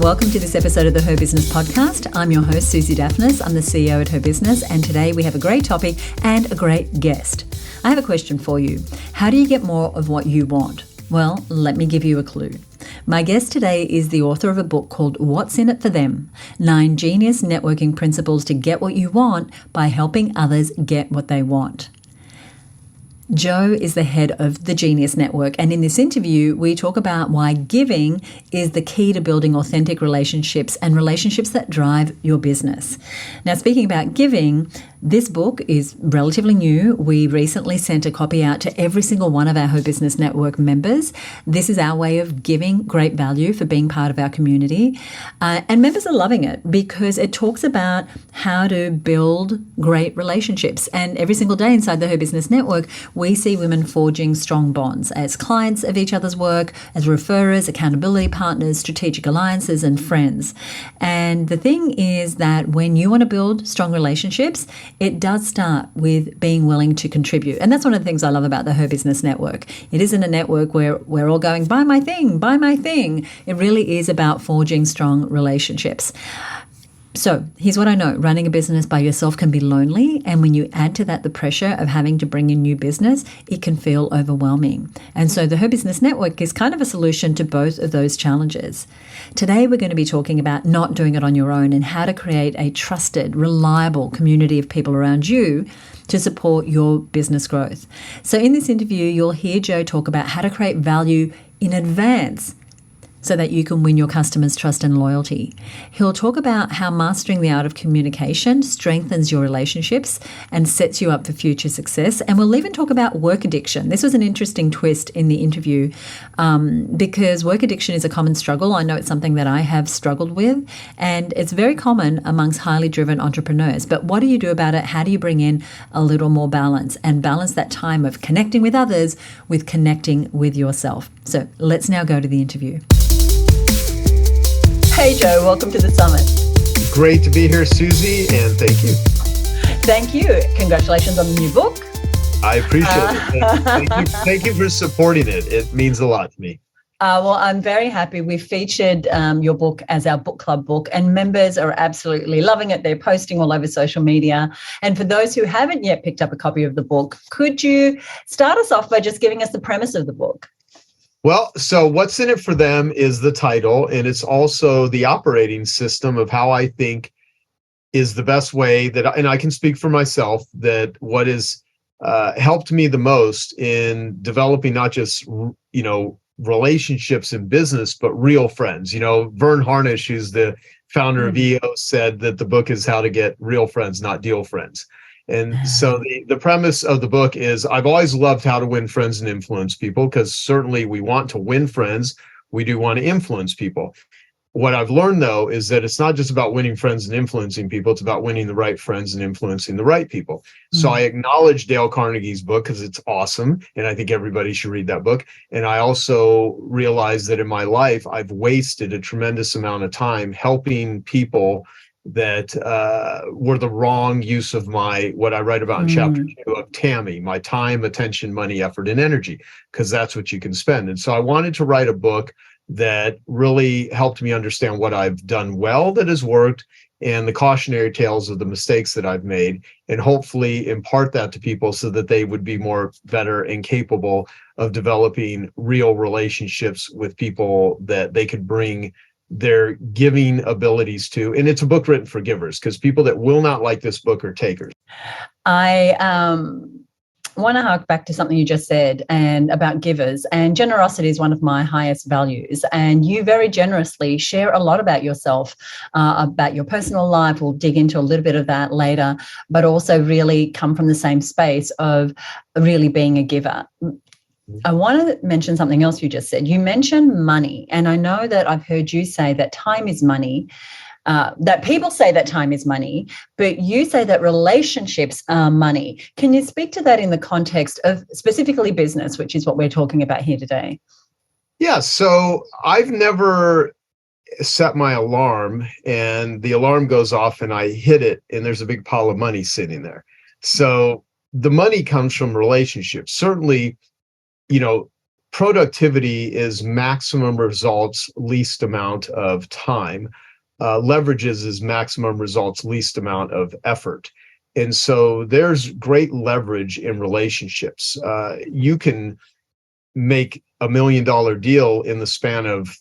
Welcome to this episode of the HerBusiness podcast. I'm your host, Susie Daphnis. I'm the CEO at HerBusiness, and today we have a great topic and a great guest. I have a question for you. How do you get more of what you want? Well, let me give you a clue. My guest today is the author of a book called What's in It for Them? 9 Genius Networking Principles to Get What You Want by Helping Others Get What They Want. Joe is the head of the Genius Network, and in this interview, we talk about why giving is the key to building authentic relationships and relationships that drive your business. Now, speaking about giving, this book is relatively new. We recently sent a copy out to every single one of our HerBusiness Network members. This is our way of giving great value for being part of our community. And members are loving it because it talks about how to build great relationships. And every single day inside the HerBusiness Network, we see women forging strong bonds as clients of each other's work, as referrers, accountability partners, strategic alliances, and friends. And the thing is that when you want to build strong relationships, it does start with being willing to contribute. And that's one of the things I love about the HerBusiness Network. It isn't a network where we're all going, buy my thing, buy my thing. It really is about forging strong relationships. So here's what I know. Running a business by yourself can be lonely. And when you add to that the pressure of having to bring in new business, it can feel overwhelming. And so the HerBusiness Network is kind of a solution to both of those challenges. Today, we're going to be talking about not doing it on your own and how to create a trusted, reliable community of people around you to support your business growth. So in this interview, you'll hear Joe talk about how to create value in advance so that you can win your customers' trust and loyalty. He'll talk about how mastering the art of communication strengthens your relationships and sets you up for future success. And we'll even talk about work addiction. This was an interesting twist in the interview because work addiction is a common struggle. I know it's something that I have struggled with, and it's very common amongst highly driven entrepreneurs. But what do you do about it? How do you bring in a little more balance and balance that time of connecting with others with connecting with yourself? So let's now go to the interview. Hey, Joe, welcome to the summit. Great to be here, Susie, and thank you. Thank you. Congratulations on the new book. I appreciate it. Thank you for supporting it. It means a lot to me. Well, I'm very happy. We've featured your book as our book club book, and members are absolutely loving it. They're posting all over social media. And for those who haven't yet picked up a copy of the book, could you start us off by just giving us the premise of the book? Well, so What's in It for Them is the title, and it's also the operating system of how I think is the best way that, and I can speak for myself, that what has helped me the most in developing not just, relationships in business, but real friends. Vern Harnish, who's the founder of EO, said that the book is how to get real friends, not deal friends. And so the premise of the book is I've always loved how to win friends and influence people, because certainly we want to win friends. We do want to influence people. What I've learned, though, is that it's not just about winning friends and influencing people. It's about winning the right friends and influencing the right people. So I acknowledge Dale Carnegie's book because it's awesome, and I think everybody should read that book. And I also realize that in my life, I've wasted a tremendous amount of time helping people that were the wrong use of what I write about in chapter 2 of TAMI, my time, attention, money, effort, and energy, because that's what you can spend. And so I wanted to write a book that really helped me understand what I've done well that has worked and the cautionary tales of the mistakes that I've made, and hopefully impart that to people so that they would be more better and capable of developing real relationships with people that they could bring their giving abilities to. And it's a book written for givers, because people that will not like this book are takers. I want to hark back to something you just said and about givers, and generosity is one of my highest values. And you very generously share a lot about yourself, about your personal life. We'll dig into a little bit of that later, but also really come from the same space of really being a giver. I want to mention something else you just said. You mentioned money, and I know that I've heard you say that time is money, that people say that time is money, but you say that relationships are money. Can you speak to that in the context of specifically business, which is what we're talking about here today? Yeah, so I've never set my alarm and the alarm goes off and I hit it and there's a big pile of money sitting there. So the money comes from relationships. Certainly, productivity is maximum results, least amount of time. Leverages is maximum results, least amount of effort. And so there's great leverage in relationships. You can make $1 million deal in the span of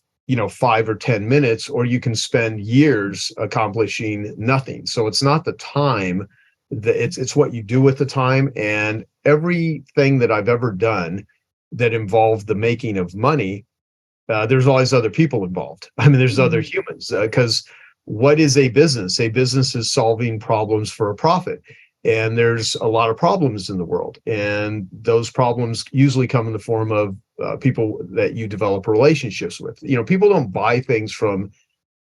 5 or 10 minutes, or you can spend years accomplishing nothing. So it's not the time, it's what you do with the time. And everything that I've ever done that involved the making of money, there's always other people involved. I mean, there's other humans, because what is a business? A business is solving problems for a profit. And there's a lot of problems in the world. And those problems usually come in the form of people that you develop relationships with. People don't buy things from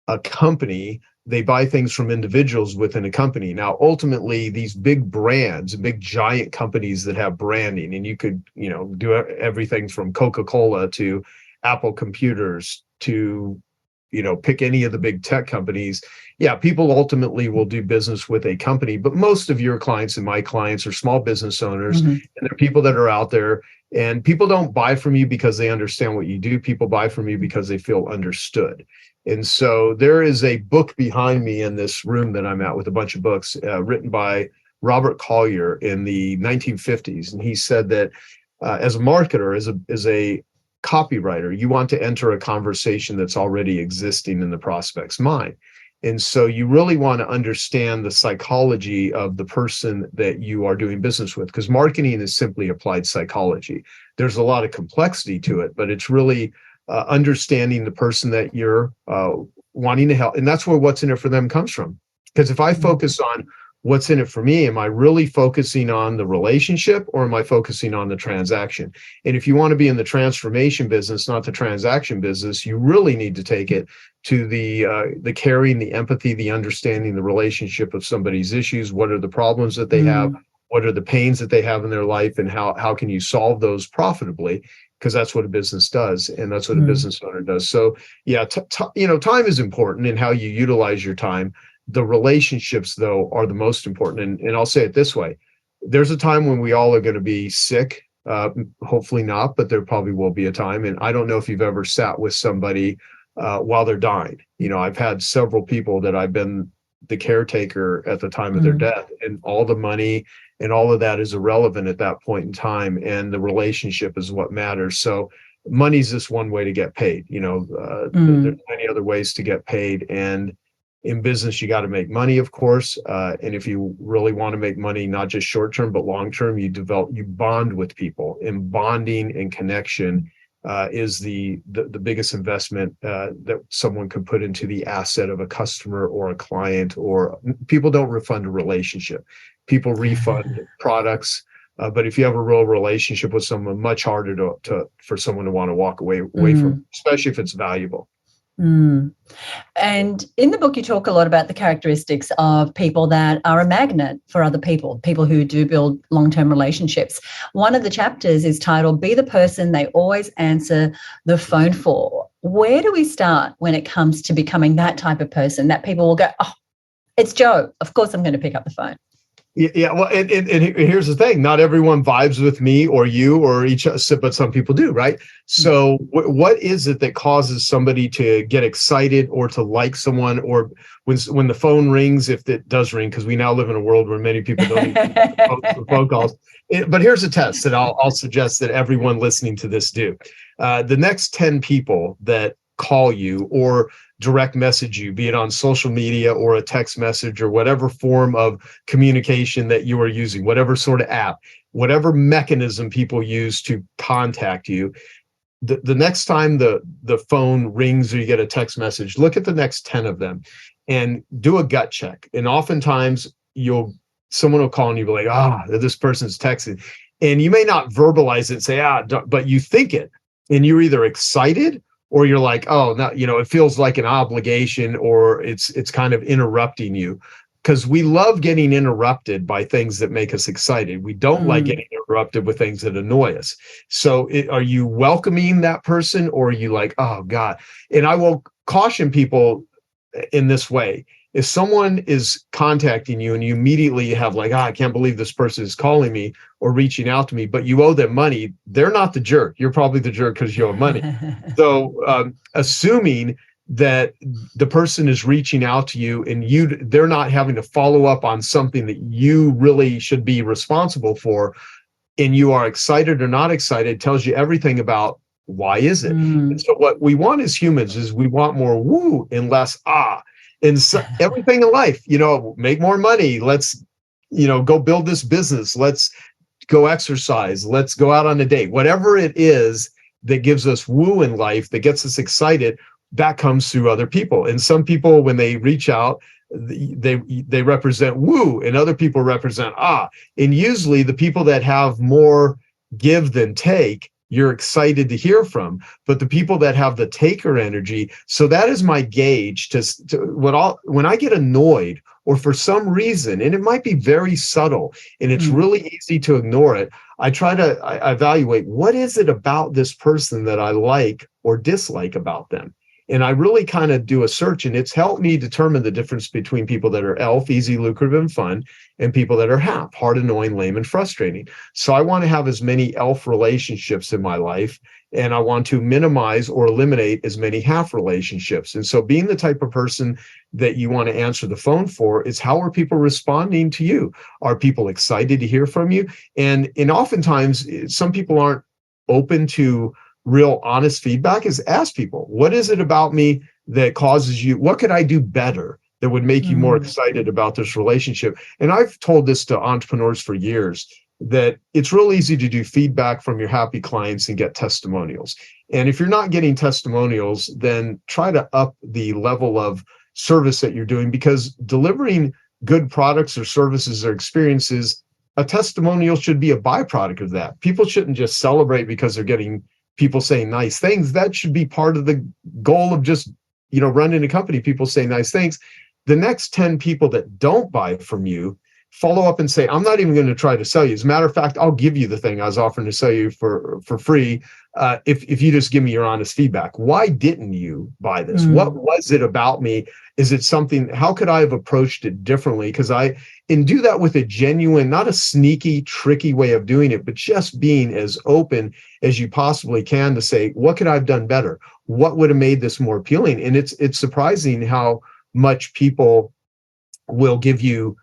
a company. They buy things from individuals within a company. Now, ultimately, these big brands, big giant companies that have branding, and you could, do everything from Coca-Cola to Apple computers to, pick any of the big tech companies. Yeah, people ultimately will do business with a company, but most of your clients and my clients are small business owners, and they're people that are out there, and people don't buy from you because they understand what you do. People buy from you because they feel understood. And so there is a book behind me in this room that I'm at with a bunch of books written by Robert Collier in the 1950s. And he said that as a marketer, as a copywriter, you want to enter a conversation that's already existing in the prospect's mind. And so you really want to understand the psychology of the person that you are doing business with, because marketing is simply applied psychology. There's a lot of complexity to it, but it's really understanding the person that you're wanting to help. And that's where what's in it for them comes from. Because if I focus on what's in it for me, am I really focusing on the relationship, or am I focusing on the transaction? And if you want to be in the transformation business, not the transaction business, you really need to take it to the caring, the empathy, the understanding, the relationship of somebody's issues. What are the problems that they have? What are the pains that they have in their life? And how can you solve those profitably? Because that's what a business does, and that's what a business owner does. So yeah, time is important in how you utilize your time. The relationships, though, are the most important. And I'll say it this way. There's a time when we all are going to be sick. Hopefully not, but there probably will be a time. And I don't know if you've ever sat with somebody while they're dying. I've had several people that I've been the caretaker at the time of their death, and all the money and all of that is irrelevant at that point in time. And the relationship is what matters. So money's just one way to get paid. There's many other ways to get paid. And in business, you got to make money, of course. And if you really want to make money, not just short term, but long term, you bond with people. And bonding and connection is the biggest investment that someone could put into the asset of a customer or a client. Or people don't refund a relationship. People refund products. But if you have a real relationship with someone, much harder for someone to want to walk away from, especially if it's valuable. And in the book, you talk a lot about the characteristics of people that are a magnet for other people who do build long-term relationships. One of the chapters is titled, Be the Person They Always Answer the Phone For. Where do we start when it comes to becoming that type of person that people will go, oh, it's Joe. Of course I'm going to pick up the phone. Yeah, well, and here's the thing: not everyone vibes with me or you or each other, but some people do, right? So, what is it that causes somebody to get excited or to like someone, or when the phone rings, if it does ring, because we now live in a world where many people don't even phone calls. But here's a test that I'll suggest that everyone listening to this do: the next 10 people that call you or direct message you, be it on social media or a text message or whatever form of communication that you are using, whatever sort of app, whatever mechanism people use to contact you, the next time the phone rings or you get a text message, look at the next 10 of them and do a gut check. And oftentimes someone will call and you'll be like, this person's texting. And you may not verbalize it and say, but you think it. And you're either excited or you're like, oh, no, it feels like an obligation, or it's kind of interrupting you, because we love getting interrupted by things that make us excited. We don't like getting interrupted with things that annoy us. So are you welcoming that person, or are you like, oh God? And I will caution people in this way. If someone is contacting you and you immediately have like, I can't believe this person is calling me or reaching out to me, but you owe them money, they're not the jerk. You're probably the jerk because you owe money. So assuming that the person is reaching out to you and they're not having to follow up on something that you really should be responsible for, and you are excited or not excited, tells you everything about why is it. And so what we want as humans is we want more woo and less ah. And so everything in life, make more money. Let's, go build this business. Let's go exercise. Let's go out on a date. Whatever it is that gives us woo in life, that gets us excited, that comes through other people. And some people, when they reach out, they represent woo, and other people represent ah. And usually the people that have more give than take, you're excited to hear from. But the people that have the taker energy, so that is my gauge when I get annoyed or for some reason, and it might be very subtle and it's really easy to ignore it, I try to evaluate what is it about this person that I like or dislike about them. And I really kind of do a search, and it's helped me determine the difference between people that are ELF, easy, lucrative, and fun, and people that are HAP, hard, annoying, lame, and frustrating. So I want to have as many ELF relationships in my life, and I want to minimize or eliminate as many HAP relationships. And so being the type of person that you want to answer the phone for is, how are people responding to you? Are people excited to hear from you? And oftentimes, some people aren't open to real honest feedback. Is ask people, what is it about me that causes you, what could I do better that would make you more excited about this relationship? And I've told this to entrepreneurs for years, that it's real easy to do feedback from your happy clients and get testimonials. And if you're not getting testimonials, then try to up the level of service that you're doing, because delivering good products or services or experiences, a testimonial should be a byproduct of that. People shouldn't just celebrate because they're getting people saying nice things. That should be part of the goal of just, running a company. People say nice things. The next 10 people that don't buy from you, follow up and say, I'm not even going to try to sell you. As a matter of fact, I'll give you the thing I was offering to sell you for free if you just give me your honest feedback. Why didn't you buy this? What was it about me? Is it something, how could I have approached it differently? And do that with a genuine, not a sneaky, tricky way of doing it, but just being as open as you possibly can to say, what could I have done better? What would have made this more appealing? And it's surprising how much people will give you,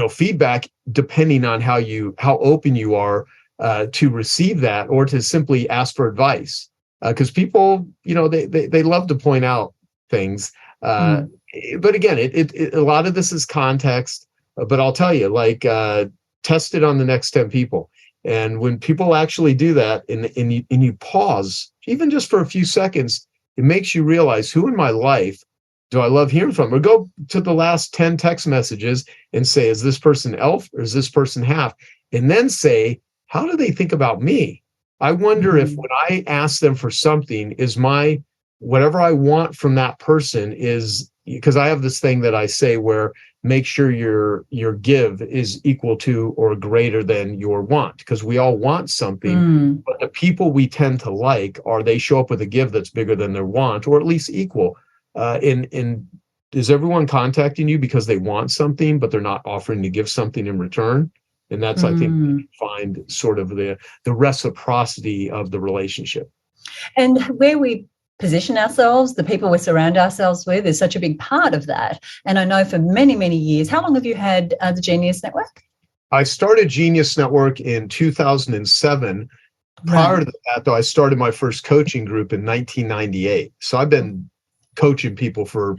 feedback depending on how open you are to receive that, or to simply ask for advice. Because people, they love to point out things. But again, a lot of this is context. But I'll tell you, test it on the next 10 people. And when people actually do that, and you pause, even just for a few seconds, it makes you realize, who in my life do I love hearing from? Or go to the last 10 text messages and say, is this person ELF or is this person HAP? And then say, how do they think about me? I wonder if when I ask them for something, is whatever I want from that person is, because I have this thing that I say where make sure your give is equal to or greater than your want, because we all want something, but the people we tend to like they show up with a give that's bigger than their want, or at least equal. And is everyone contacting you because they want something, but they're not offering to give something in return? And that's, I think, find sort of the reciprocity of the relationship. And where we position ourselves, the people we surround ourselves with, is such a big part of that. And I know for many, many years, how long have you had the Genius Network? I started Genius Network in 2007. Prior to that, though, I started my first coaching group in 1998. So I've been coaching people for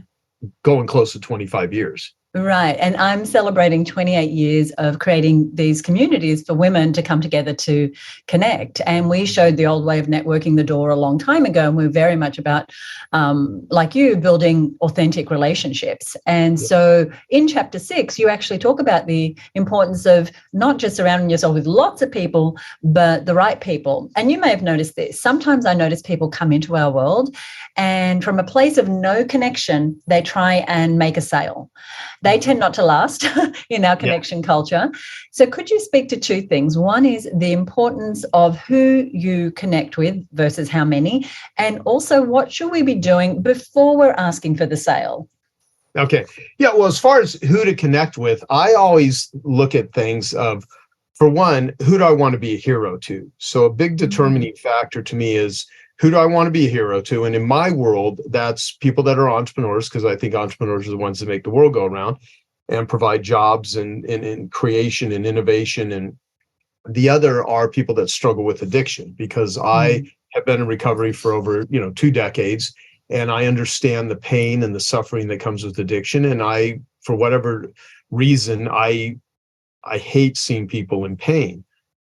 going close to 25 years. Right. And I'm celebrating 28 years of creating these communities for women to come together to connect. And we showed the old way of networking the door a long time ago. And we're very much about, like you, building authentic relationships. And so in chapter 6, you actually talk about the importance of not just surrounding yourself with lots of people, but the right people. And you may have noticed this. Sometimes I notice people come into our world, and from a place of no connection, they try and make a sale. They tend not to last in our connection culture. So could you speak to two things? One is the importance of who you connect with versus how many, and also what should we be doing before we're asking for the sale? Okay. Yeah. Well, as far as who to connect with, I always look at things of, for one, who do I want to be a hero to? So a big determining factor to me is, who do I want to be a hero to? And in my world, that's people that are entrepreneurs, because I think entrepreneurs are the ones that make the world go around and provide jobs and creation and innovation. And the other are people that struggle with addiction, because I have been in recovery for over 2 decades, and I understand the pain and the suffering that comes with addiction. And I, for whatever reason, I hate seeing people in pain.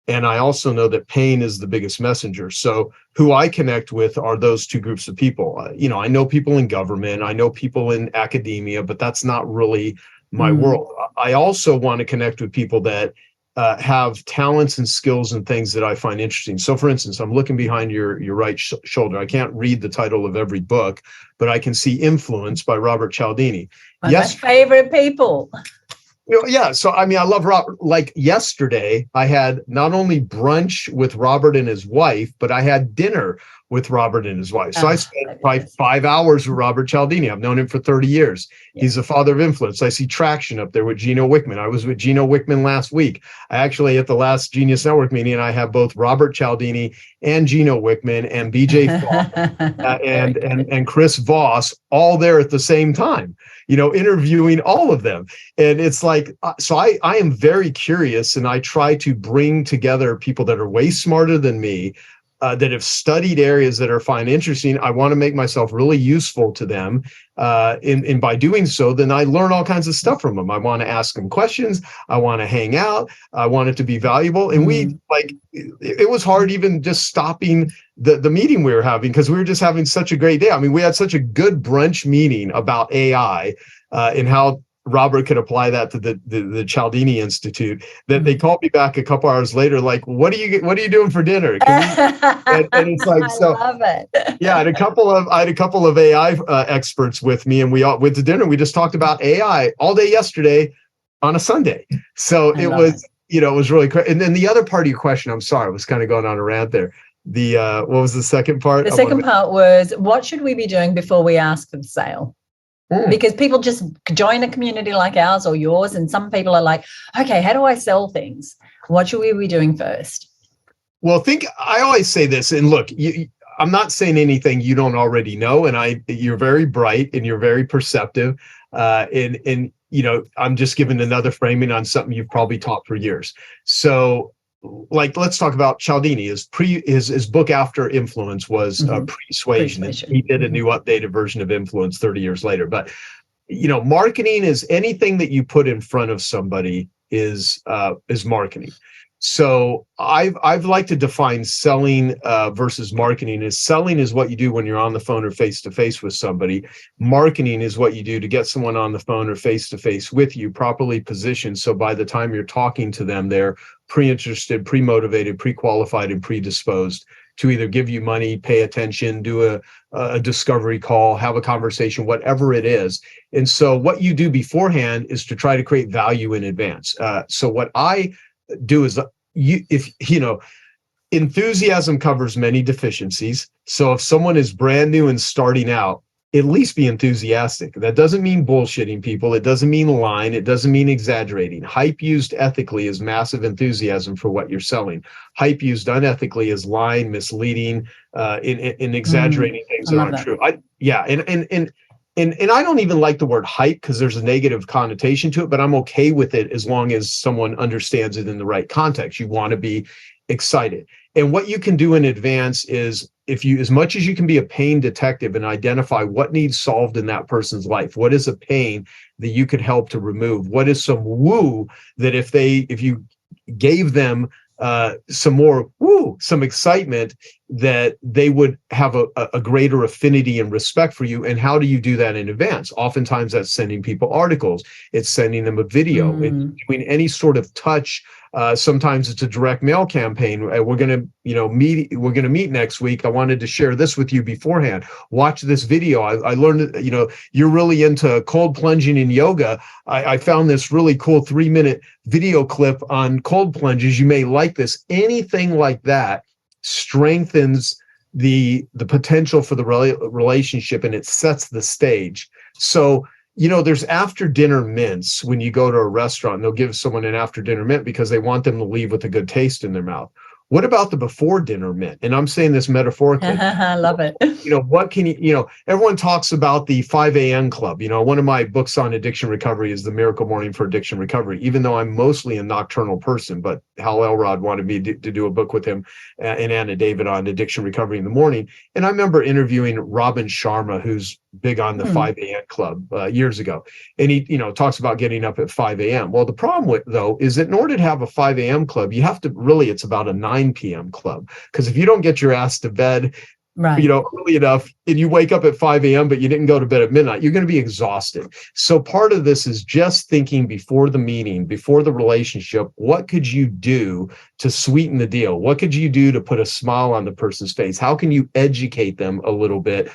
And I also know that pain is the biggest messenger. So who I connect with are those two groups of people. I know people in government, I know people in academia, but that's not really my world. I also want to connect with people that have talents and skills and things that I find interesting. So for instance, I'm looking behind your right shoulder. I can't read the title of every book, but I can see Influence by Robert Cialdini. One of my favorite people. Yeah. So, I mean, I love Robert. Like yesterday, I had not only brunch with Robert and his wife, but I had dinner with Robert and his wife. So I spent probably 5 hours with Robert Cialdini. I've known him for 30 years. Yeah. He's the father of influence. I see traction up there with Gino Wickman. I was with Gino Wickman last week. I actually, at the last Genius Network meeting, I have both Robert Cialdini and Gino Wickman and BJ Fogg and Chris Voss all there at the same time, interviewing all of them. And it's like, so I am very curious, and I try to bring together people that are way smarter than me, that have studied areas that I find interesting. I want to make myself really useful to them. And by doing so, then I learn all kinds of stuff from them. I want to ask them questions. I want to hang out. I want it to be valuable. And it was hard even just stopping the meeting we were having, because we were just having such a great day. I mean, we had such a good brunch meeting about AI and how Robert could apply that to the Cialdini Institute, that they called me back a couple hours later, like, what are you doing for dinner? And it's like, so I love it. Yeah, I had a couple of AI experts with me, and we all went to dinner. We just talked about AI all day yesterday on a Sunday. So it was really crazy. And then the other part of your question, I'm sorry, I was kind of going on a rant there. What was the second part? The second part was, what should we be doing before we ask for the sale? Because people just join a community like ours or yours, and some people are like, okay, how do I sell things? What should we be doing first? Well, I always say this, and look, I'm not saying anything you don't already know, and you're very bright and you're very perceptive, and I'm just giving another framing on something you've probably taught for years. So, like, let's talk about Cialdini. His book after Influence was Persuasion. He did a new updated version of Influence 30 years later. But marketing is anything that you put in front of somebody is marketing. So I've liked to define selling versus marketing. Is selling is what you do when you're on the phone or face to face with somebody. Marketing is what you do to get someone on the phone or face to face with you, properly positioned. So by the time you're talking to them, they're pre-interested, pre-motivated, pre-qualified, and predisposed to either give you money, pay attention, do a discovery call, have a conversation, whatever it is. And so what you do beforehand is to try to create value in advance. So what I do is, enthusiasm covers many deficiencies. So if someone is brand new and starting out, at least be enthusiastic. That doesn't mean bullshitting people. It doesn't mean lying. It doesn't mean exaggerating. Hype used ethically is massive enthusiasm for what you're selling. Hype used unethically is lying, misleading, in exaggerating things that aren't true. And I don't even like the word hype, because there's a negative connotation to it, but I'm okay with it as long as someone understands it in the right context. You want to be excited. And what you can do in advance is, as much as you can be a pain detective and identify what needs solved in that person's life, what is a pain that you could help to remove? What is some woo that if you gave them some excitement, that they would have a greater affinity and respect for you? And how do you do that in advance? Oftentimes that's sending people articles. It's sending them a video. It's doing any sort of touch. Sometimes it's a direct mail campaign. We're going to meet next week. I wanted to share this with you beforehand. Watch this video. I learned, you're really into cold plunging and yoga. I found this really cool 3-minute video clip on cold plunges. You may like this. Anything like that strengthens the potential for the relationship, and it sets the stage. So there's after dinner mints when you go to a restaurant, and they'll give someone an after dinner mint because they want them to leave with a good taste in their mouth. What about the before dinner mint? And I'm saying this metaphorically. I love it. What can everyone talks about the 5 a.m. club. One of my books on addiction recovery is The Miracle Morning for Addiction Recovery, even though I'm mostly a nocturnal person. But Hal Elrod wanted me to do a book with him and Anna David on addiction recovery in the morning. And I remember interviewing Robin Sharma, who's big on the 5 a.m. club years ago. And he, talks about getting up at 5 a.m. Well, the problem though, is that in order to have a 5 a.m. club, you have to it's about a 9 p.m. club. Because if you don't get your ass to bed, right, early enough, and you wake up at 5 a.m., but you didn't go to bed at midnight, you're going to be exhausted. So part of this is just thinking before the meeting, before the relationship, what could you do to sweeten the deal? What could you do to put a smile on the person's face? How can you educate them a little bit?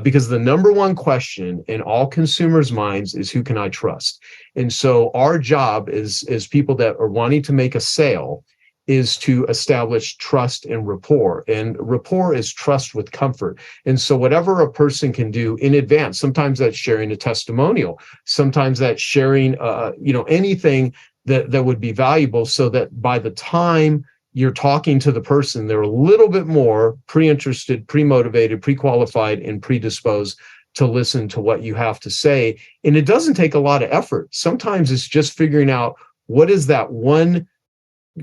Because the number one question in all consumers' minds is, who can I trust? And so our job is people that are wanting to make a sale is to establish trust and rapport. And rapport is trust with comfort. And so whatever a person can do in advance, sometimes that's sharing a testimonial, sometimes that's sharing, anything that would be valuable, so that by the time you're talking to the person, they're a little bit more pre-interested, pre-motivated, pre-qualified, and predisposed to listen to what you have to say. And it doesn't take a lot of effort. Sometimes it's just figuring out what is that one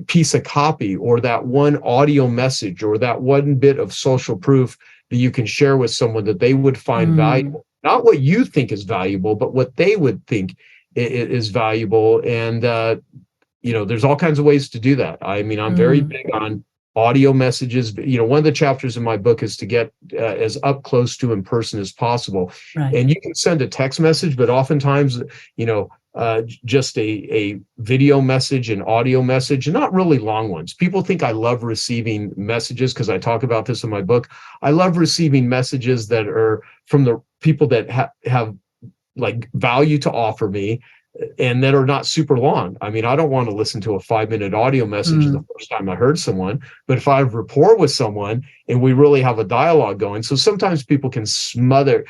piece of copy or that one audio message or that one bit of social proof that you can share with someone that they would find valuable. Not what you think is valuable, but what they would think is valuable. And, there's all kinds of ways to do that. I mean, I'm very big on audio messages. One of the chapters in my book is to get as up close to in person as possible. Right. And you can send a text message, but oftentimes, just a video message, an audio message, not really long ones. People think I love receiving messages because I talk about this in my book. I love receiving messages that are from the people that have like value to offer me and that are not super long. I mean, I don't want to listen to a 5-minute audio message the first time I heard someone, but if I have rapport with someone and we really have a dialogue going, so sometimes people can smother,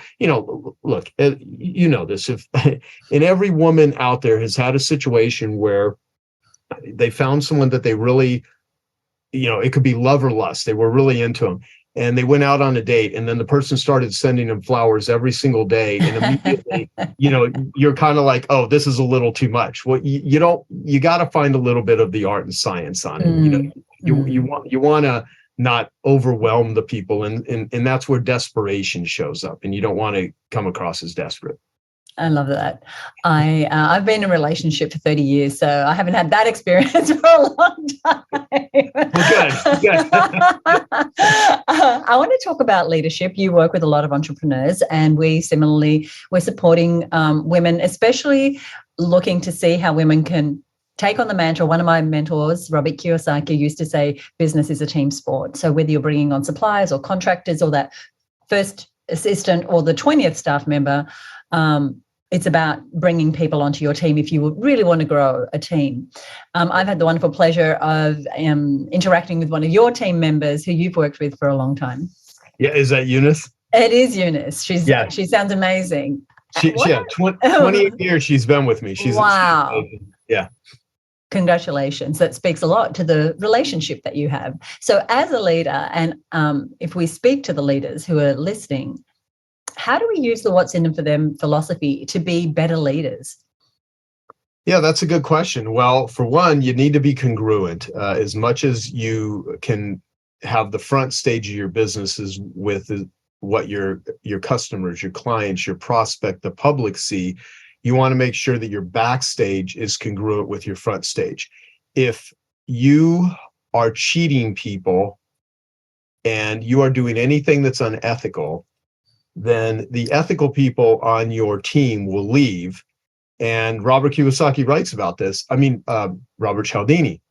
look, this, if and every woman out there has had a situation where they found someone that they really, it could be love or lust. They were really into them. And they went out on a date, and then the person started sending them flowers every single day. And immediately, you're kind of like, oh, this is a little too much. Well, you got to find a little bit of the art and science on it. You want to not overwhelm the people. And that's where desperation shows up. And you don't want to come across as desperate. I love that. I've been in a relationship for 30 years, so I haven't had that experience for a long time. Well, good. I want to talk about leadership. You work with a lot of entrepreneurs, and we're supporting women, especially looking to see how women can take on the mantra. One of my mentors, Robert Kiyosaki, used to say, business is a team sport. So whether you're bringing on suppliers or contractors or that first assistant or the 20th staff member, it's about bringing people onto your team if you really want to grow a team. I've had the wonderful pleasure of interacting with one of your team members who you've worked with for a long time. Yeah, is that Eunice? It is Eunice. She sounds amazing. 28 years she's been with me. Wow. Yeah. Congratulations. That speaks a lot to the relationship that you have. So as a leader, and if we speak to the leaders who are listening, how do we use the what's in it for them philosophy to be better leaders? Yeah, that's a good question. Well, for one, you need to be congruent. As much as you can have the front stage of your businesses with what your customers, your clients, your prospect, the public see, you want to make sure that your backstage is congruent with your front stage. If you are cheating people and you are doing anything that's unethical, then the ethical people on your team will leave. And Robert Kiyosaki writes about this. Robert Cialdini.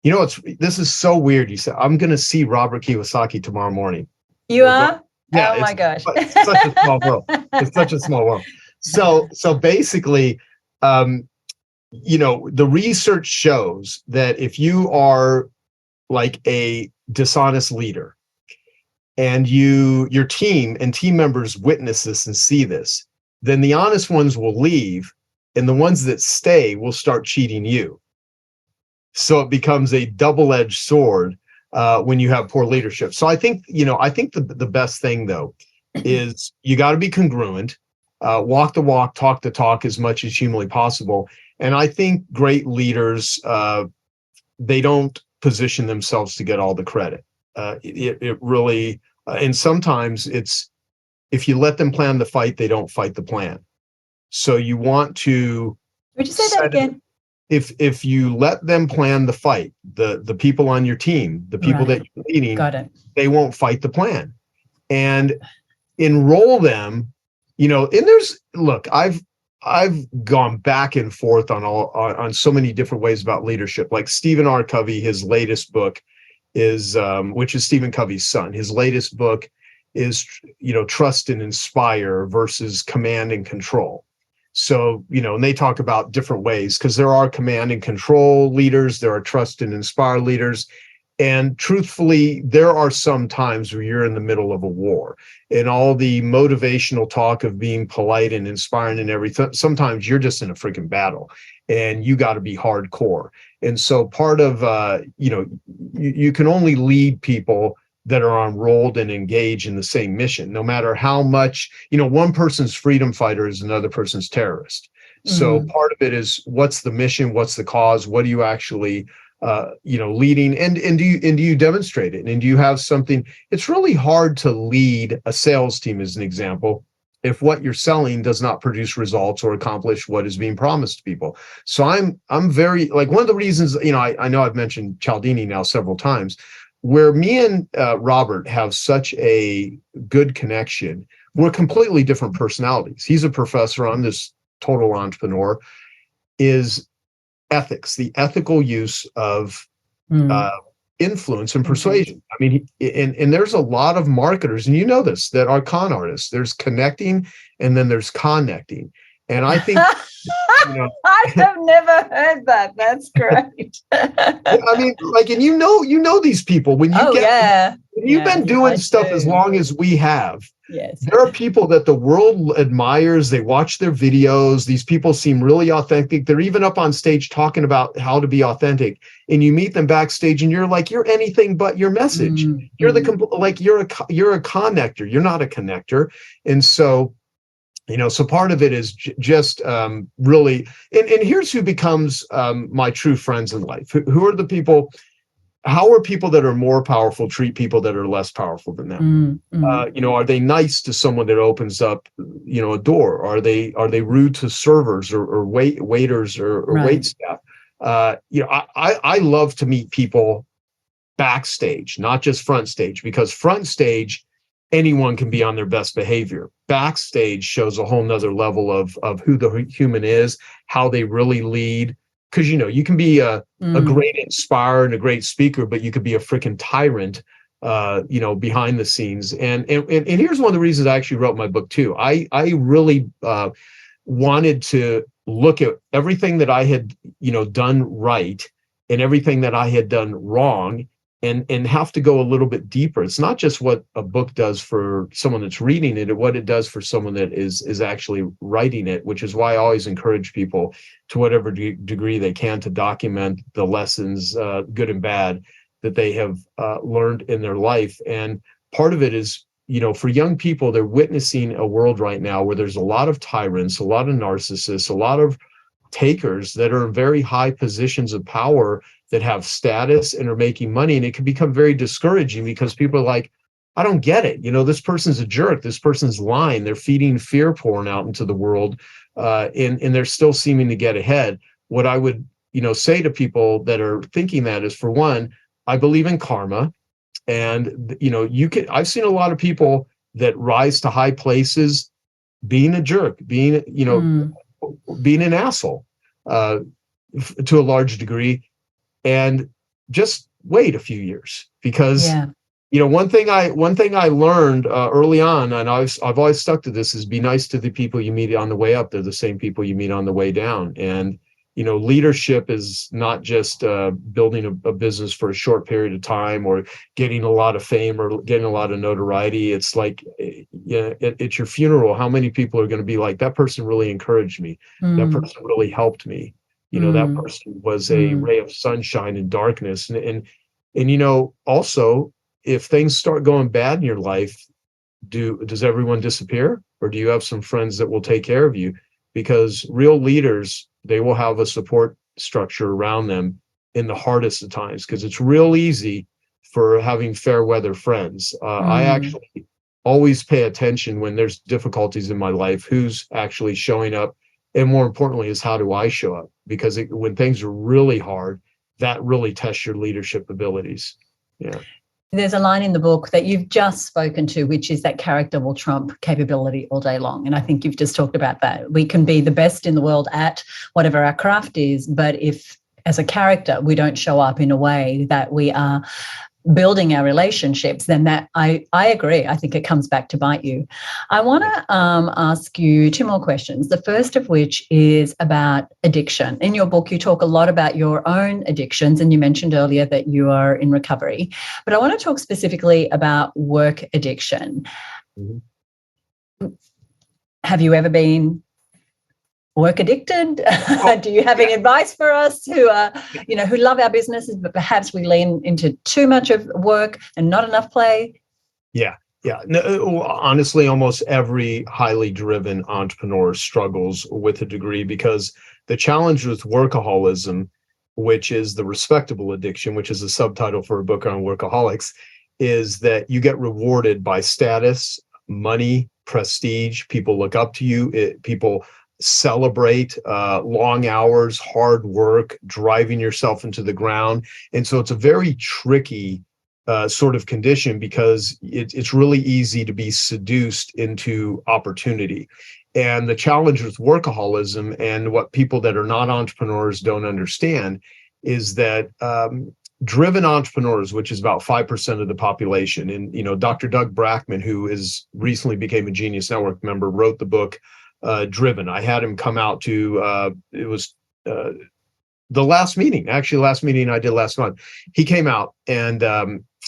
This is so weird. You said, I'm going to see Robert Kiyosaki tomorrow morning. You are? Yeah. Oh my gosh. It's such a small world. It's such a small world. So basically, the research shows that if you are like a dishonest leader, and your team and team members witness this and see this, then the honest ones will leave, and the ones that stay will start cheating you. So it becomes a double-edged sword when you have poor leadership. So I think, the best thing though is you got to be congruent, walk the walk, talk the talk as much as humanly possible. And I think great leaders, they don't position themselves to get all the credit. It really, and sometimes it's, if you let them plan the fight, they don't fight the plan. So you want to. Would you say that again? If you let them plan the fight, the people on your team, the people that you're leading, got it, they won't fight the plan. And enroll them, and there's, look, I've gone back and forth on so many different ways about leadership. Like Stephen R. Covey, his latest book is, which is Stephen Covey's son, his latest book is, Trust and Inspire versus Command and Control. So, and they talk about different ways, because there are command and control leaders, there are trust and inspire leaders. And truthfully, there are some times where you're in the middle of a war, and all the motivational talk of being polite and inspiring and everything, sometimes you're just in a freaking battle and you got to be hardcore. And so part of, you can only lead people that are enrolled and engaged in the same mission, no matter how much, one person's freedom fighter is another person's terrorist. So part of it is, what's the mission? What's the cause? What do you actually, leading, and do you demonstrate it? And do you have something? It's really hard to lead a sales team, as an example, if what you're selling does not produce results or accomplish what is being promised to people. So I'm very, like, one of the reasons, I know I've mentioned Cialdini now several times, where me and Robert have such a good connection. We're completely different personalities. He's a professor, I'm this total entrepreneur, is ethics, the ethical use of influence and persuasion. I mean, and there's a lot of marketers, and you know this, that are con artists. There's connecting, and then there's connecting. And I think, I have never heard that. That's great. I mean, like, and you know these people when you when you've been doing stuff as long as we have. Yes. There are people that the world admires. They watch their videos. These people seem really authentic. They're even up on stage talking about how to be authentic. And you meet them backstage, and you're like, you're anything but your message. You're you're a connector. You're not a connector. And so, so part of it is just really, and here's who becomes my true friends in life. Who are the people? How are people that are more powerful treat people that are less powerful than them? Are they nice to someone that opens up, a door? Are they rude to servers or waiters or wait staff? I love to meet people backstage, not just front stage, because front stage, anyone can be on their best behavior. Backstage shows a whole nother level of who the human is, how they really lead. Because, you can be a great inspirer and a great speaker, but you could be a freaking tyrant, behind the scenes. And here's one of the reasons I actually wrote my book too. I really wanted to look at everything that I had, done right and everything that I had done wrong, and have to go a little bit deeper. It's not just what a book does for someone that's reading it, or what it does for someone that is actually writing it, which is why I always encourage people, to whatever degree they can, to document the lessons, good and bad, that they have learned in their life. And part of it is, for young people, they're witnessing a world right now where there's a lot of tyrants, a lot of narcissists, a lot of takers that are in very high positions of power, that have status and are making money. And it can become very discouraging, because people are like, I don't get it. This person's a jerk. This person's lying. They're feeding fear porn out into the world, and they're still seeming to get ahead. What I would, say to people that are thinking that is, for one, I believe in karma. And, I've seen a lot of people that rise to high places being a jerk, being, being an asshole, to a large degree. And just wait a few years, because one thing I learned early on, and I've always stuck to this, is be nice to the people you meet on the way up. They're the same people you meet on the way down. And leadership is not just building a business for a short period of time or getting a lot of fame or getting a lot of notoriety. It's like, it's your funeral. How many people are going to be like, that person really encouraged me. That person really helped me. That person was a ray of sunshine in darkness. And also, if things start going bad in your life, does everyone disappear, or do you have some friends that will take care of you? Because real leaders, they will have a support structure around them in the hardest of times, because it's real easy for having fair weather friends. I actually always pay attention when there's difficulties in my life, who's actually showing up, and more importantly is, how do I show up? Because when things are really hard, that really tests your leadership abilities. Yeah. There's a line in the book that you've just spoken to, which is that character will trump capability all day long. And I think you've just talked about that. We can be the best in the world at whatever our craft is, but if as a character we don't show up in a way that we are building our relationships, then that I agree. I think it comes back to bite you. I want to ask you two more questions. The first of which is about addiction. In your book, you talk a lot about your own addictions, and you mentioned earlier that you are in recovery. But I want to talk specifically about work addiction. Have you ever been work addicted? Do you have any advice for us who who love our businesses, but perhaps we lean into too much of work and not enough play? Yeah. No, honestly, almost every highly driven entrepreneur struggles with a degree, because the challenge with workaholism, which is the respectable addiction, which is a subtitle for a book on workaholics, is that you get rewarded by status, money, prestige. People look up to you. People celebrate long hours, hard work, driving yourself into the ground. And so it's a very tricky sort of condition, because it's really easy to be seduced into opportunity. And the challenge with workaholism, and what people that are not entrepreneurs don't understand, is that driven entrepreneurs, which is about 5% of the population, and Dr. Doug Brackman, who is recently became a Genius Network member, wrote the book Driven. I had him come out to it was the last meeting I did last month. He came out, and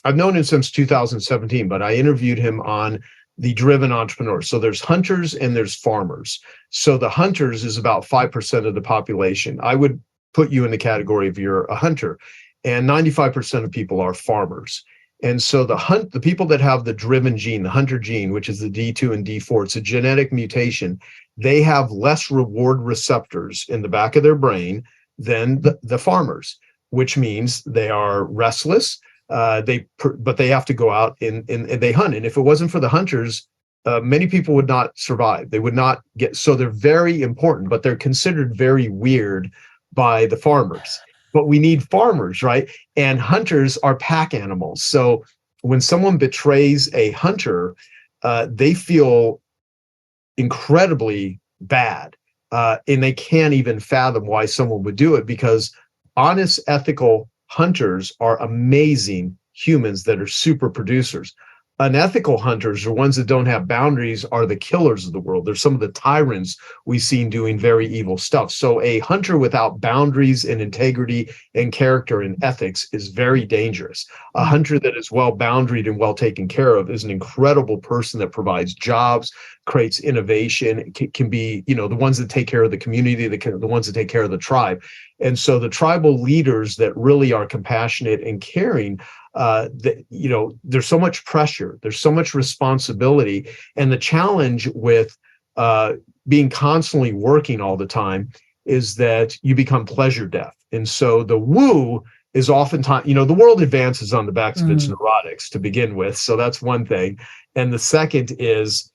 I've known him since 2017, but I interviewed him on the driven entrepreneurs. So there's hunters and there's farmers. So the hunters is about 5% of the population. I would put you in the category of you're a hunter, and 95% of people are farmers. And so the people that have the driven gene, the hunter gene, which is the D2 and D4, it's a genetic mutation. They have less reward receptors in the back of their brain than the farmers, which means they are restless. But they have to go out and they hunt. And if it wasn't for the hunters, many people would not survive. They would not get. So they're very important, but they're considered very weird by the farmers. But we need farmers, right? And hunters are pack animals. So when someone betrays a hunter, they feel incredibly bad. And they can't even fathom why someone would do it, because honest, ethical hunters are amazing humans that are super producers. Unethical hunters, or ones that don't have boundaries, are the killers of the world. They're some of the tyrants we've seen doing very evil stuff. So a hunter without boundaries and integrity and character and ethics is very dangerous. A hunter that is well boundaried and well taken care of is an incredible person that provides jobs, creates innovation, can be, the ones that take care of the community, the ones that take care of the tribe. And so the tribal leaders that really are compassionate and caring, there's so much pressure, there's so much responsibility. And the challenge with being constantly working all the time is that you become pleasure deaf. And so the woo is oftentimes, the world advances on the backs of its neurotics to begin with. So that's one thing. And the second is,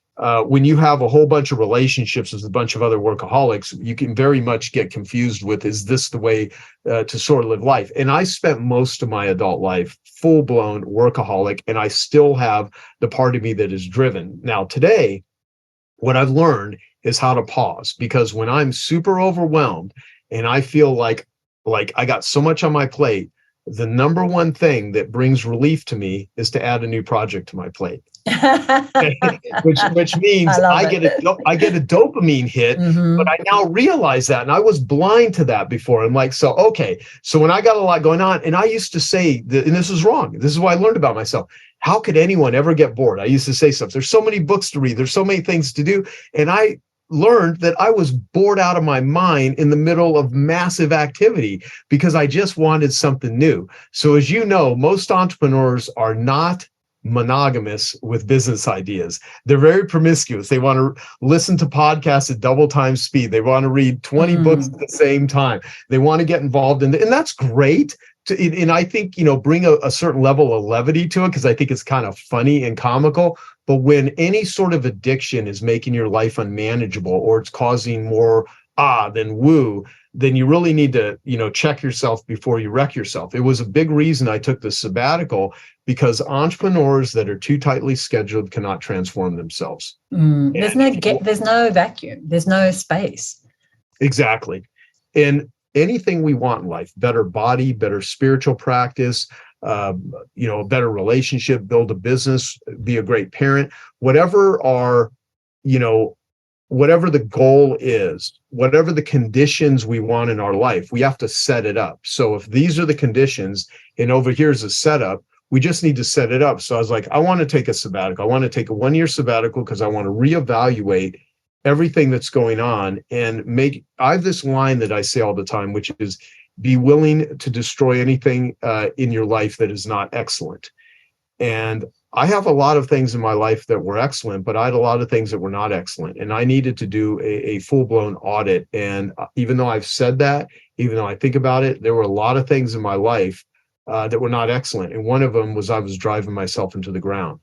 when you have a whole bunch of relationships with a bunch of other workaholics, you can very much get confused with, is this the way to sort of live life? And I spent most of my adult life full-blown workaholic, and I still have the part of me that is driven. Now, today, what I've learned is how to pause, because when I'm super overwhelmed and I feel like I got so much on my plate, the number one thing that brings relief to me is to add a new project to my plate. which means I get a dopamine hit, but I now realize that, and I was blind to that before. I'm like, so okay, so when I got a lot going on, and I used to say that, and this is wrong. This is what I learned about myself. How could anyone ever get bored? I used to say stuff. There's so many books to read. There's so many things to do, and I learned that I was bored out of my mind in the middle of massive activity because I just wanted something new. So as you know, most entrepreneurs are not monogamous with business ideas. They're very promiscuous. They want to listen to podcasts at double time speed. They want to read 20 books at the same time. They want to get involved in and that's great. And I think, bring a certain level of levity to it, because I think it's kind of funny and comical. But when any sort of addiction is making your life unmanageable, or it's causing more than woo, then you really need to, check yourself before you wreck yourself. It was a big reason I took the sabbatical, because entrepreneurs that are too tightly scheduled cannot transform themselves. There's no vacuum. There's no space. Exactly. And anything we want in life, better body, better spiritual practice, a better relationship, build a business, be a great parent, whatever the goal is, whatever the conditions we want in our life, we have to set it up. So if these are the conditions and over here's a setup, we just need to set it up. So I was like, I want to take a sabbatical. I want to take a 1-year sabbatical because I want to reevaluate everything that's going on and I have this line that I say all the time, which is be willing to destroy anything in your life that is not excellent. And I have a lot of things in my life that were excellent, but I had a lot of things that were not excellent. And I needed to do a full-blown audit. And even though I've said that, even though I think about it, there were a lot of things in my life that were not excellent. And one of them was I was driving myself into the ground.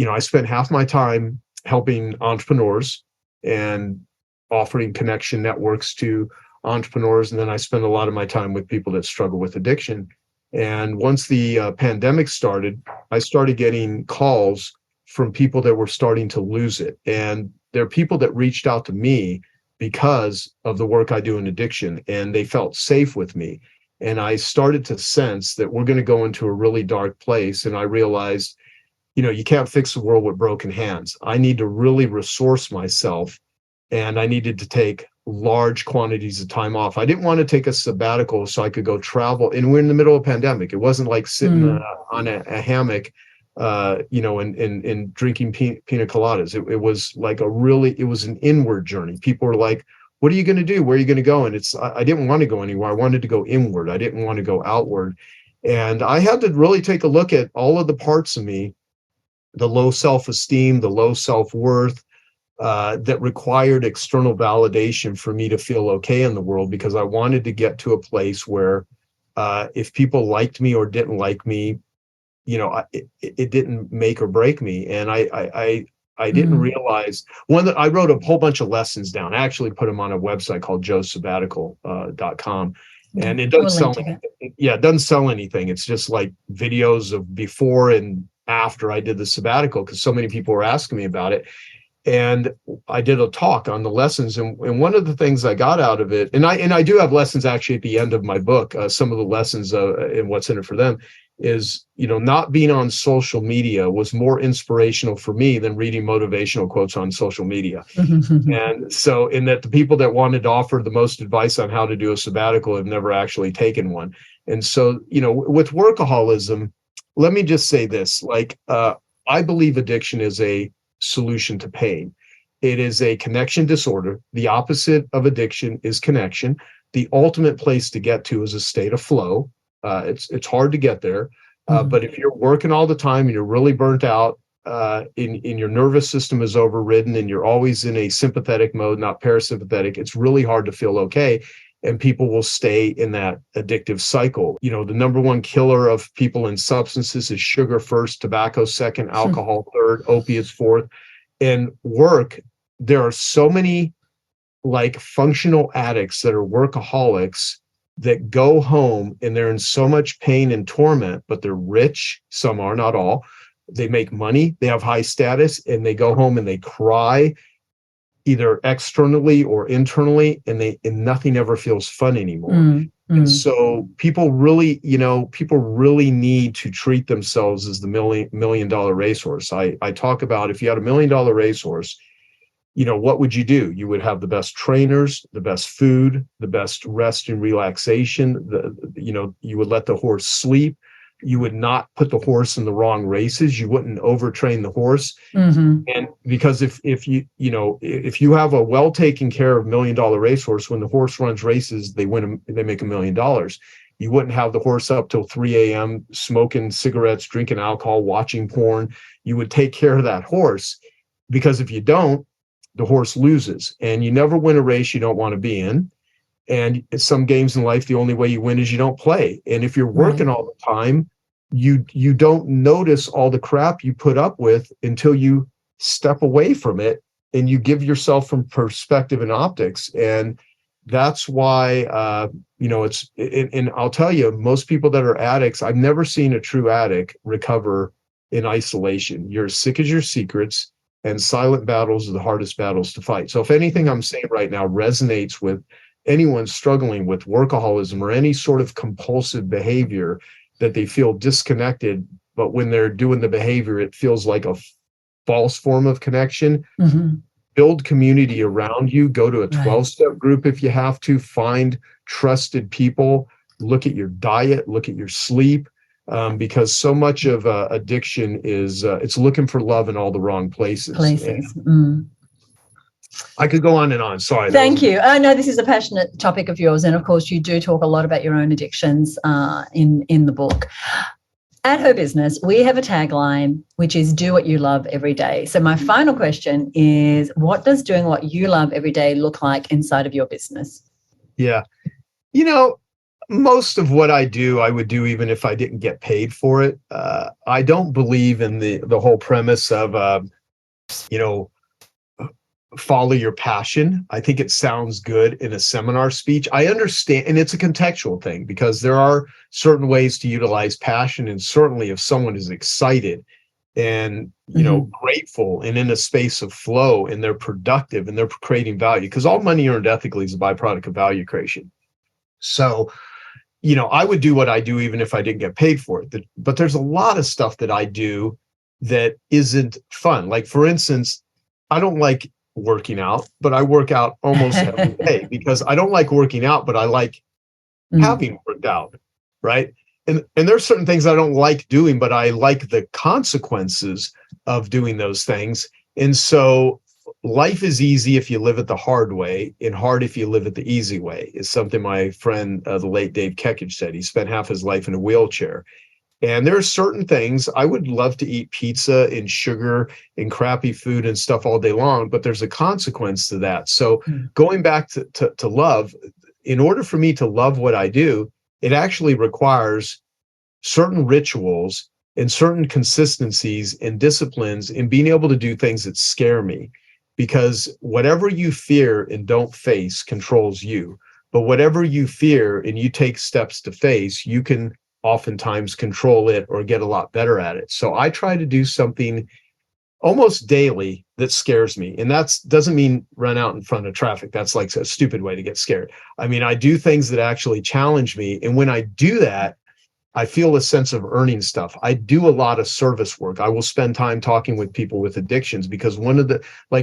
I spent half my time helping entrepreneurs and offering connection networks to entrepreneurs. And then I spend a lot of my time with people that struggle with addiction. And once the pandemic started, I started getting calls from people that were starting to lose it. And there are people that reached out to me because of the work I do in addiction, and they felt safe with me. And I started to sense that we're going to go into a really dark place. And I realized, you can't fix the world with broken hands. I need to really resource myself, and I needed to take large quantities of time off. I didn't want to take a sabbatical so I could go travel. And we're in the middle of a pandemic. It wasn't like sitting on a hammock, and drinking pina coladas. It was like it was an inward journey. People were like, what are you going to do? Where are you going to go? And I didn't want to go anywhere. I wanted to go inward. I didn't want to go outward. And I had to really take a look at all of the parts of me, the low self-esteem, the low self-worth, that required external validation for me to feel okay in the world, because I wanted to get to a place where if people liked me or didn't like me, it didn't make or break me. And I didn't realize I wrote a whole bunch of lessons down. I actually put them on a website called joesabbatical.com. And it doesn't sell anything. Yeah, it doesn't sell anything. It's just like videos of before and after I did the sabbatical, because so many people were asking me about it. And I did a talk on the lessons. And one of the things I got out of it, and I do have lessons actually at the end of my book, some of the lessons and what's in it for them is, not being on social media was more inspirational for me than reading motivational quotes on social media. And so in that the people that wanted to offer the most advice on how to do a sabbatical have never actually taken one. And so, with workaholism, let me just say this, I believe addiction is a solution to pain. It is a connection disorder. The opposite of addiction is connection. The ultimate place to get to is a state of flow. It's hard to get there, but if you're working all the time and you're really burnt out, in your nervous system is overridden, and you're always in a sympathetic mode, not parasympathetic, it's really hard to feel okay. And people will stay in that addictive cycle. The number one killer of people in substances is sugar first, tobacco second, alcohol third, opiates fourth. And work, there are so many functional addicts that are workaholics that go home and they're in so much pain and torment, but they're rich. Some are, not all. They make money, they have high status, and they go home and they cry either externally or internally, and nothing ever feels fun anymore. And so people really need to treat themselves as the million dollar racehorse. I talk about, if you had $1 million racehorse, what would you do? You would have the best trainers, the best food, the best rest and relaxation. You would let the horse sleep. You would not put the horse in the wrong races. You wouldn't overtrain the horse. And because if you have a well taken care of $1 million racehorse, when the horse runs races, they make $1 million. You wouldn't have the horse up till 3 a.m. smoking cigarettes, drinking alcohol, watching porn. You would take care of that horse, because if you don't, the horse loses, and you never win a race you don't want to be in. And some games in life, the only way you win is you don't play. And if you're working all the time, you don't notice all the crap you put up with until you step away from it and you give yourself from perspective and optics. And that's why, and I'll tell you, most people that are addicts, I've never seen a true addict recover in isolation. You're as sick as your secrets, and silent battles are the hardest battles to fight. So if anything I'm saying right now resonates with anyone struggling with workaholism or any sort of compulsive behavior, that they feel disconnected, but when they're doing the behavior, it feels like a false form of connection. Build community around you. Go to a 12-step group if you have to. Find trusted people. Look at your diet. Look at your sleep. Because so much of addiction is it's looking for love in all the wrong places. I could go on and on. Sorry. Thank you. I know this is a passionate topic of yours, and of course you do talk a lot about your own addictions in the book. At HerBusiness, we have a tagline, which is do what you love every day. So my final question is, what does doing what you love every day look like inside of your business? Yeah. Most of what I do, I would do even if I didn't get paid for it. I don't believe in the whole premise of, follow your passion. I think it sounds good in a seminar speech. I understand, and it's a contextual thing, because there are certain ways to utilize passion. And certainly if someone is excited and, grateful and in a space of flow, and they're productive and they're creating value, because all money earned ethically is a byproduct of value creation. So, I would do what I do even if I didn't get paid for it. But there's a lot of stuff that I do that isn't fun. Like, for instance, I don't like working out, but I work out almost every day, because I don't like working out, but I like having worked out, right? And there's certain things I don't like doing, but I like the consequences of doing those things. And so life is easy if you live it the hard way, and hard if you live it the easy way, is something my friend, the late Dave Kekich, said. He spent half his life in a wheelchair. And there are certain things, I would love to eat pizza and sugar and crappy food and stuff all day long, but there's a consequence to that. So going back to love, in order for me to love what I do, it actually requires certain rituals and certain consistencies and disciplines, and being able to do things that scare me. Because whatever you fear and don't face controls you. But whatever you fear and you take steps to face, you can oftentimes control it or get a lot better at it. So I try to do something almost daily that scares me. And that doesn't mean run out in front of traffic. That's like a stupid way to get scared. I mean, I do things that actually challenge me. And when I do that, I feel a sense of earning stuff. I do a lot of service work. I will spend time talking with people with addictions, because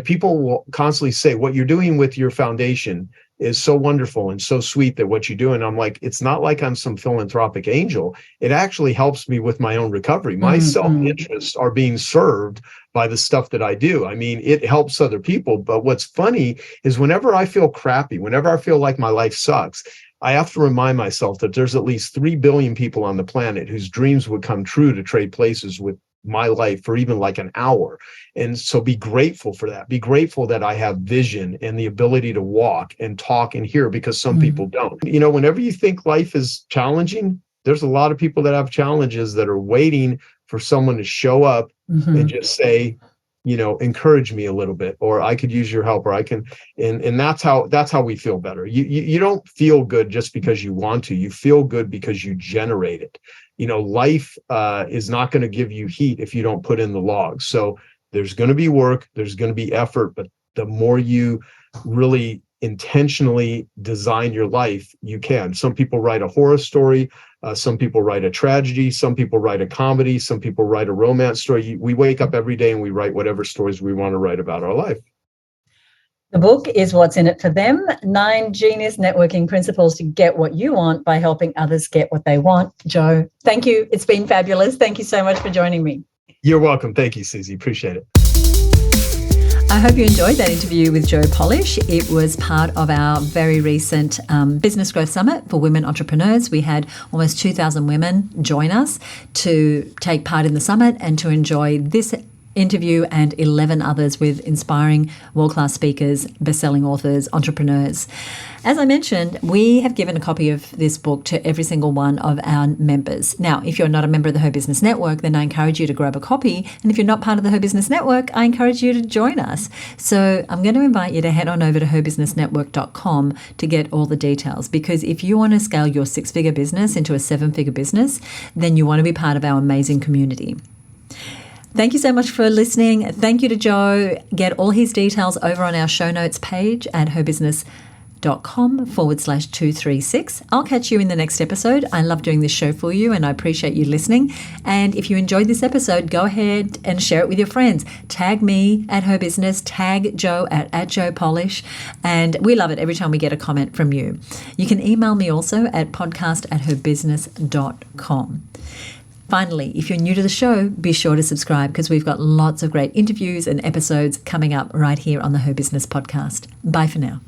people will constantly say, what you're doing with your foundation is so wonderful and so sweet, that what you do. And I'm like, it's not like I'm some philanthropic angel. It actually helps me with my own recovery. My self-interests are being served by the stuff that I do. I mean, it helps other people. But what's funny is whenever I feel crappy, whenever I feel like my life sucks, I have to remind myself that there's at least 3 billion people on the planet whose dreams would come true to trade places with my life for even like an hour. And so be grateful for that. Be grateful that I have vision and the ability to walk and talk and hear, because some people don't. Whenever you think life is challenging, there's a lot of people that have challenges that are waiting for someone to show up and just say, encourage me a little bit, or I could use your help, or I can, and that's how we feel better. You don't feel good just because you want to. You feel good because you generate it. Life is not going to give you heat if you don't put in the logs. So there's going to be work, there's going to be effort, but the more you really intentionally design your life, you can. Some people write a horror story. Some people write a tragedy. Some people write a comedy. Some people write a romance story. We wake up every day and we write whatever stories we want to write about our life. The book is What's in It for Them, 9 Genius Networking Principles to Get What You Want by Helping Others Get What They Want. Joe, thank you. It's been fabulous. Thank you so much for joining me. You're welcome. Thank you, Susie. Appreciate it. I hope you enjoyed that interview with Joe Polish. It was part of our very recent Business Growth Summit for women entrepreneurs. We had almost 2,000 women join us to take part in the summit and to enjoy this interview and 11 others with inspiring world-class speakers, best-selling authors, entrepreneurs. As I mentioned, we have given a copy of this book to every single one of our members. Now, if you're not a member of the HerBusiness Network, then I encourage you to grab a copy. And if you're not part of the HerBusiness Network, I encourage you to join us. So I'm going to invite you to head on over to herbusinessnetwork.com to get all the details. Because if you want to scale your 6-figure business into a 7-figure business, then you want to be part of our amazing community. Thank you so much for listening. Thank you to Joe. Get all his details over on our show notes page at herbusiness.com/236. I'll catch you in the next episode. I love doing this show for you and I appreciate you listening. And if you enjoyed this episode, go ahead and share it with your friends. Tag me at HerBusiness, tag Joe at Joe Polish. And we love it every time we get a comment from you. You can email me also at podcast@herbusiness.com. Finally, if you're new to the show, be sure to subscribe because we've got lots of great interviews and episodes coming up right here on the Her Business podcast. Bye for now.